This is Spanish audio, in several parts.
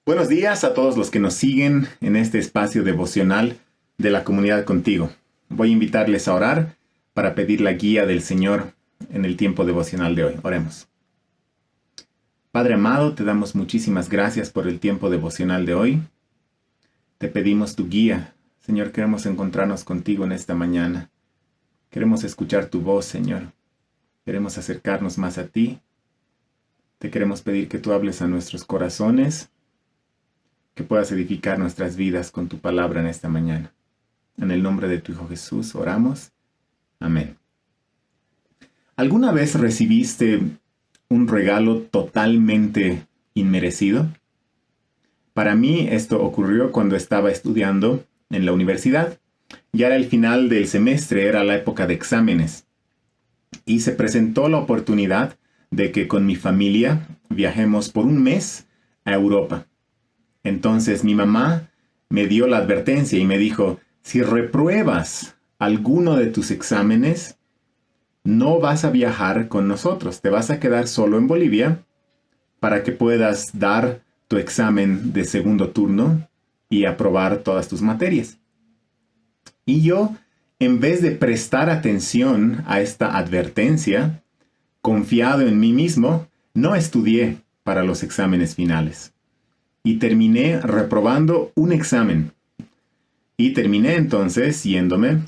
Buenos días a todos los que nos siguen en este espacio devocional de la comunidad contigo. Voy a invitarles a orar para pedir la guía del Señor en el tiempo devocional de hoy. Oremos. Padre amado, te damos muchísimas gracias por el tiempo devocional de hoy. Te pedimos tu guía. Señor, queremos encontrarnos contigo en esta mañana. Queremos escuchar tu voz, Señor. Queremos acercarnos más a ti. Te queremos pedir que tú hables a nuestros corazones, que puedas edificar nuestras vidas con tu palabra en esta mañana. En el nombre de tu Hijo Jesús oramos. Amén. ¿Alguna vez recibiste un regalo totalmente inmerecido? Para mí esto ocurrió cuando estaba estudiando en la universidad. Ya era el final del semestre, era la época de exámenes. Y se presentó la oportunidad de que con mi familia viajemos por un mes a Europa. Entonces mi mamá me dio la advertencia y me dijo, si repruebas alguno de tus exámenes, no vas a viajar con nosotros, te vas a quedar solo en Bolivia para que puedas dar tu examen de segundo turno y aprobar todas tus materias. Y yo, en vez de prestar atención a esta advertencia, confiado en mí mismo, no estudié para los exámenes finales. Y terminé reprobando un examen. Y terminé entonces yéndome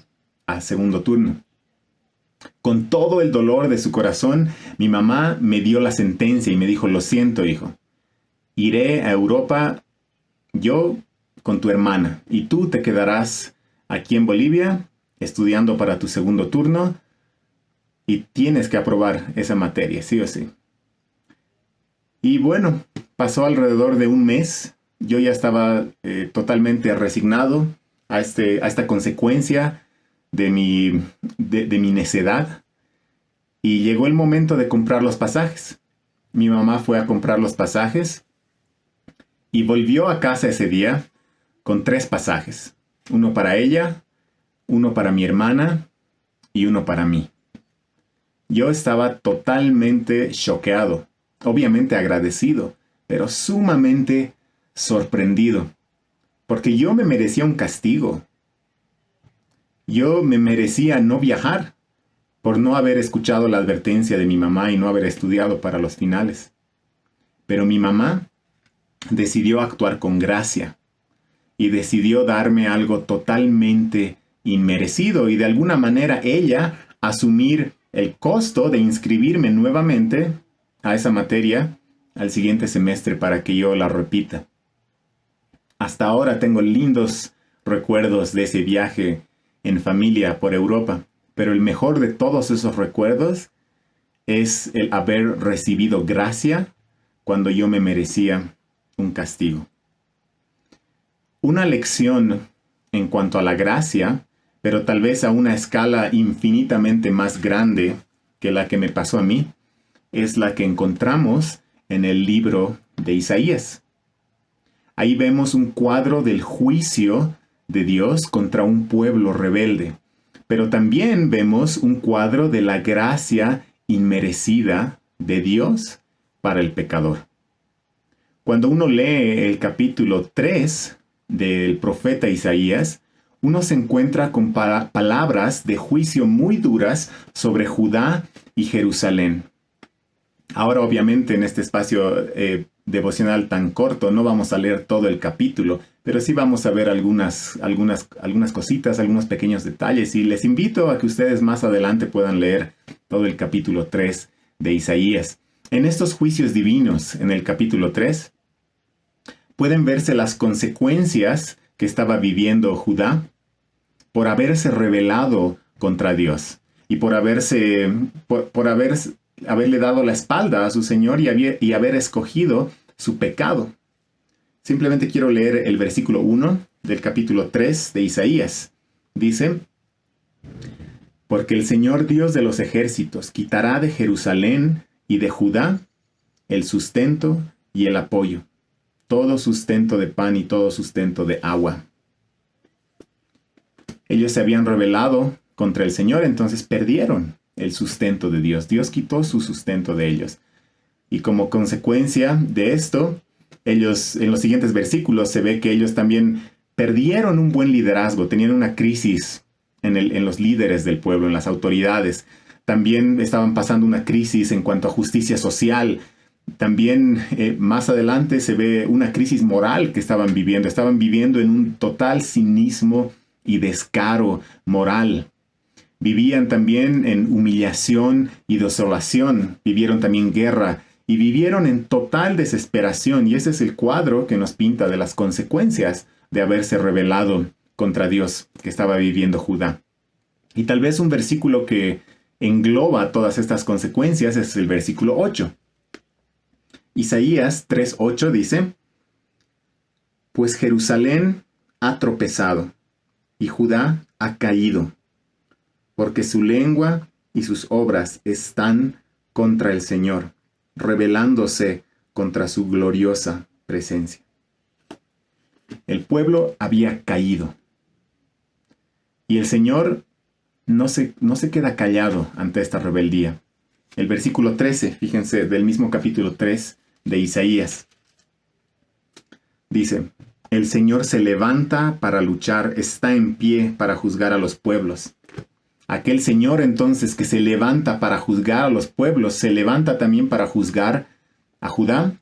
a segundo turno. Con todo el dolor de su corazón, mi mamá me dio la sentencia y me dijo, lo siento, hijo. Iré a Europa yo con tu hermana y tú te quedarás aquí en Bolivia estudiando para tu segundo turno y tienes que aprobar esa materia, sí o sí. Y bueno, pasó alrededor de un mes. Yo ya estaba totalmente resignado a esta consecuencia de mi necedad. Y llegó el momento de comprar los pasajes. Mi mamá fue a comprar los pasajes y volvió a casa ese día con 3 pasajes. Uno para ella, uno para mi hermana y uno para mí. Yo estaba totalmente choqueado. Obviamente agradecido, pero sumamente sorprendido, porque yo me merecía un castigo. Yo me merecía no viajar por no haber escuchado la advertencia de mi mamá y no haber estudiado para los finales. Pero mi mamá decidió actuar con gracia y decidió darme algo totalmente inmerecido y de alguna manera ella asumir el costo de inscribirme nuevamente a esa materia al siguiente semestre para que yo la repita. Hasta ahora tengo lindos recuerdos de ese viaje en familia por Europa, pero el mejor de todos esos recuerdos es el haber recibido gracia cuando yo me merecía un castigo. Una lección en cuanto a la gracia, pero tal vez a una escala infinitamente más grande que la que me pasó a mí, es la que encontramos en el libro de Isaías. Ahí vemos un cuadro del juicio de Dios contra un pueblo rebelde, pero también vemos un cuadro de la gracia inmerecida de Dios para el pecador. Cuando uno lee el capítulo 3 del profeta Isaías, uno se encuentra con palabras de juicio muy duras sobre Judá y Jerusalén. Ahora, obviamente, en este espacio devocional tan corto, no vamos a leer todo el capítulo, pero sí vamos a ver algunas cositas, algunos pequeños detalles, y les invito a que ustedes más adelante puedan leer todo el capítulo 3 de Isaías. En estos juicios divinos, en el capítulo 3, pueden verse las consecuencias que estaba viviendo Judá por haberse rebelado contra Dios y por haberle dado la espalda a su Señor y haber escogido su pecado. Simplemente quiero leer el versículo 1 del capítulo 3 de Isaías. Dice, porque el Señor Dios de los ejércitos quitará de Jerusalén y de Judá el sustento y el apoyo, todo sustento de pan y todo sustento de agua. Ellos se habían rebelado contra el Señor, entonces perdieron el sustento de Dios. Dios quitó su sustento de ellos. Y como consecuencia de esto, ellos, en los siguientes versículos, se ve que ellos también perdieron un buen liderazgo, tenían una crisis en los líderes del pueblo, en las autoridades. También estaban pasando una crisis en cuanto a justicia social. También más adelante se ve una crisis moral que estaban viviendo. Estaban viviendo en un total cinismo y descaro moral. Vivían también en humillación y desolación. Vivieron también guerra y vivieron en total desesperación. Y ese es el cuadro que nos pinta de las consecuencias de haberse rebelado contra Dios que estaba viviendo Judá. Y tal vez un versículo que engloba todas estas consecuencias es el versículo 8. Isaías 3:8 dice: Pues Jerusalén ha tropezado y Judá ha caído, porque su lengua y sus obras están contra el Señor, rebelándose contra su gloriosa presencia. El pueblo había caído. Y el Señor no se queda callado ante esta rebeldía. El versículo 13, fíjense, del mismo capítulo 3 de Isaías. Dice: El Señor se levanta para luchar, está en pie para juzgar a los pueblos. Aquel Señor entonces que se levanta para juzgar a los pueblos, se levanta también para juzgar a Judá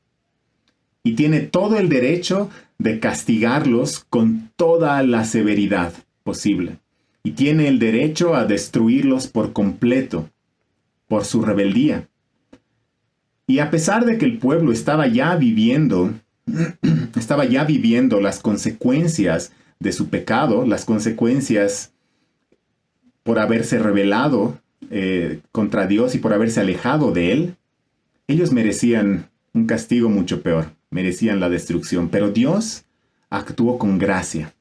y tiene todo el derecho de castigarlos con toda la severidad posible. Y tiene el derecho a destruirlos por completo por su rebeldía. Y a pesar de que el pueblo estaba ya viviendo las consecuencias de su pecado, las consecuencias por haberse rebelado contra Dios y por haberse alejado de Él, ellos merecían un castigo mucho peor, merecían la destrucción. Pero Dios actuó con gracia.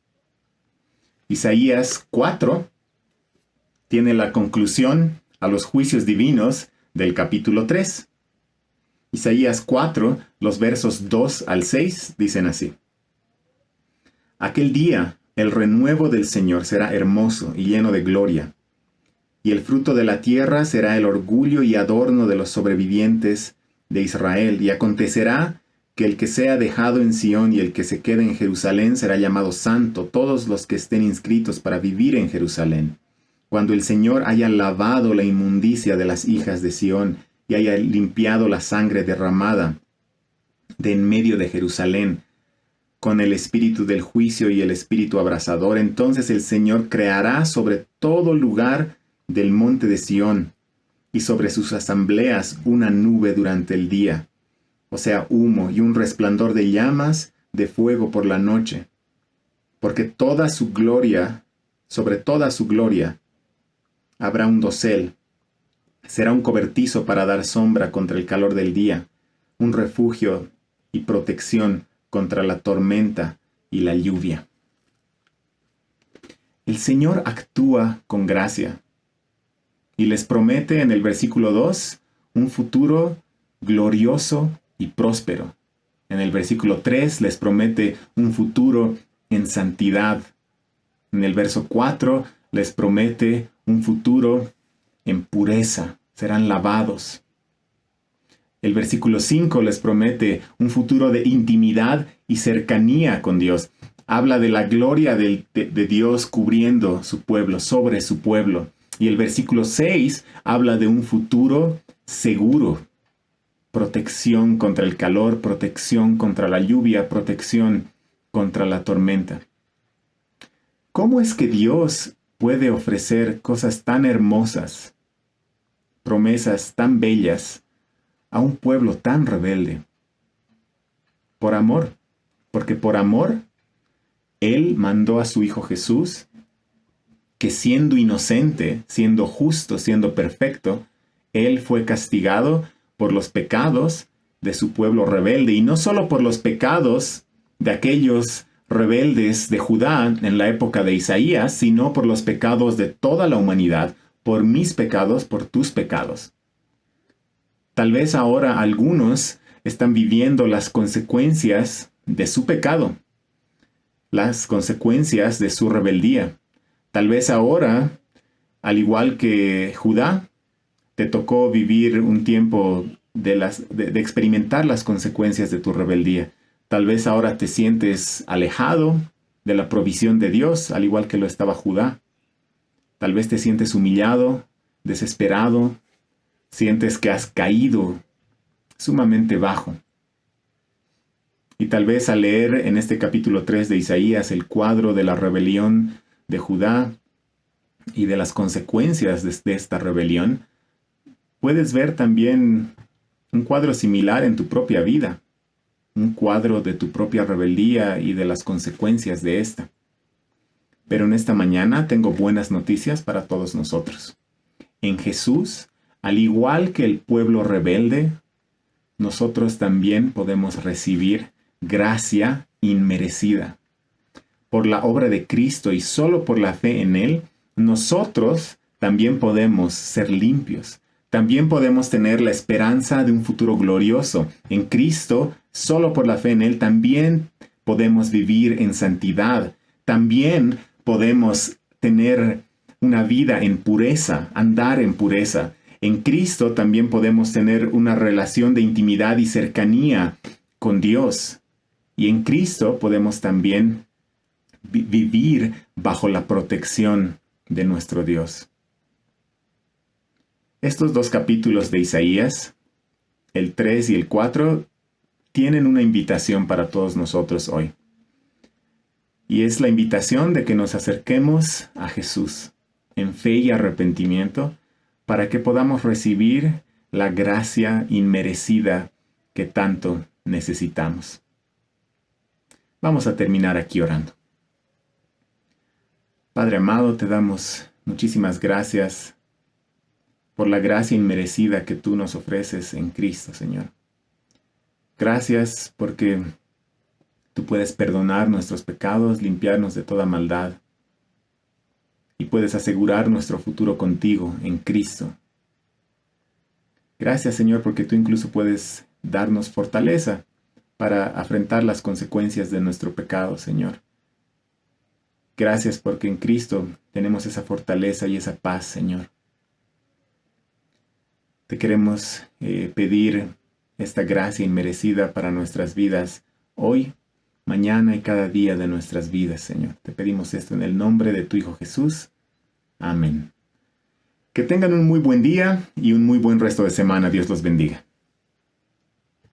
Isaías 4 tiene la conclusión a los juicios divinos del capítulo 3. Isaías 4, los versos 2 al 6 dicen así: Aquel día el renuevo del Señor será hermoso y lleno de gloria, y el fruto de la tierra será el orgullo y adorno de los sobrevivientes de Israel, y acontecerá que el que sea dejado en Sión y el que se quede en Jerusalén será llamado santo, todos los que estén inscritos para vivir en Jerusalén. Cuando el Señor haya lavado la inmundicia de las hijas de Sión y haya limpiado la sangre derramada de en medio de Jerusalén, con el espíritu del juicio y el espíritu abrasador, entonces el Señor creará sobre todo lugar del monte de Sión y sobre sus asambleas una nube durante el día, o sea, humo y un resplandor de llamas de fuego por la noche, porque toda su gloria, sobre toda su gloria, habrá un dosel. Será un cobertizo para dar sombra contra el calor del día, un refugio y protección contra la tormenta y la lluvia. El Señor actúa con gracia y les promete en el versículo 2 un futuro glorioso y próspero. En el versículo 3 les promete un futuro en santidad. En el verso 4 les promete un futuro en pureza. Serán lavados. El versículo 5 les promete un futuro de intimidad y cercanía con Dios. Habla de la gloria de Dios cubriendo su pueblo, sobre su pueblo. Y el versículo 6 habla de un futuro seguro. Protección contra el calor, protección contra la lluvia, protección contra la tormenta. ¿Cómo es que Dios puede ofrecer cosas tan hermosas, promesas tan bellas, a un pueblo tan rebelde? Por amor, porque por amor, Él mandó a su Hijo Jesús, que siendo inocente, siendo justo, siendo perfecto, Él fue castigado por los pecados de su pueblo rebelde, y no solo por los pecados de aquellos rebeldes de Judá en la época de Isaías, sino por los pecados de toda la humanidad, por mis pecados, por tus pecados. Tal vez ahora algunos están viviendo las consecuencias de su pecado, las consecuencias de su rebeldía. Tal vez ahora, al igual que Judá, te tocó vivir un tiempo de experimentar las consecuencias de tu rebeldía. Tal vez ahora te sientes alejado de la provisión de Dios, al igual que lo estaba Judá. Tal vez te sientes humillado, desesperado, sientes que has caído sumamente bajo. Y tal vez al leer en este capítulo 3 de Isaías el cuadro de la rebelión de Judá y de las consecuencias de esta rebelión, puedes ver también un cuadro similar en tu propia vida, un cuadro de tu propia rebeldía y de las consecuencias de esta. Pero en esta mañana tengo buenas noticias para todos nosotros. En Jesús, al igual que el pueblo rebelde, nosotros también podemos recibir gracia inmerecida. Por la obra de Cristo y solo por la fe en Él, nosotros también podemos ser limpios. También podemos tener la esperanza de un futuro glorioso. En Cristo, solo por la fe en Él, también podemos vivir en santidad. También podemos tener una vida en pureza, andar en pureza. En Cristo también podemos tener una relación de intimidad y cercanía con Dios. Y en Cristo podemos también vivir bajo la protección de nuestro Dios. Estos dos capítulos de Isaías, el 3 y el 4, tienen una invitación para todos nosotros hoy. Y es la invitación de que nos acerquemos a Jesús en fe y arrepentimiento para que podamos recibir la gracia inmerecida que tanto necesitamos. Vamos a terminar aquí orando. Padre amado, te damos muchísimas gracias por la gracia inmerecida que tú nos ofreces en Cristo, Señor. Gracias porque tú puedes perdonar nuestros pecados, limpiarnos de toda maldad y puedes asegurar nuestro futuro contigo en Cristo. Gracias, Señor, porque tú incluso puedes darnos fortaleza para afrontar las consecuencias de nuestro pecado, Señor. Gracias porque en Cristo tenemos esa fortaleza y esa paz, Señor. Te queremos pedir esta gracia inmerecida para nuestras vidas hoy, mañana y cada día de nuestras vidas, Señor. Te pedimos esto en el nombre de tu Hijo Jesús. Amén. Que tengan un muy buen día y un muy buen resto de semana. Dios los bendiga.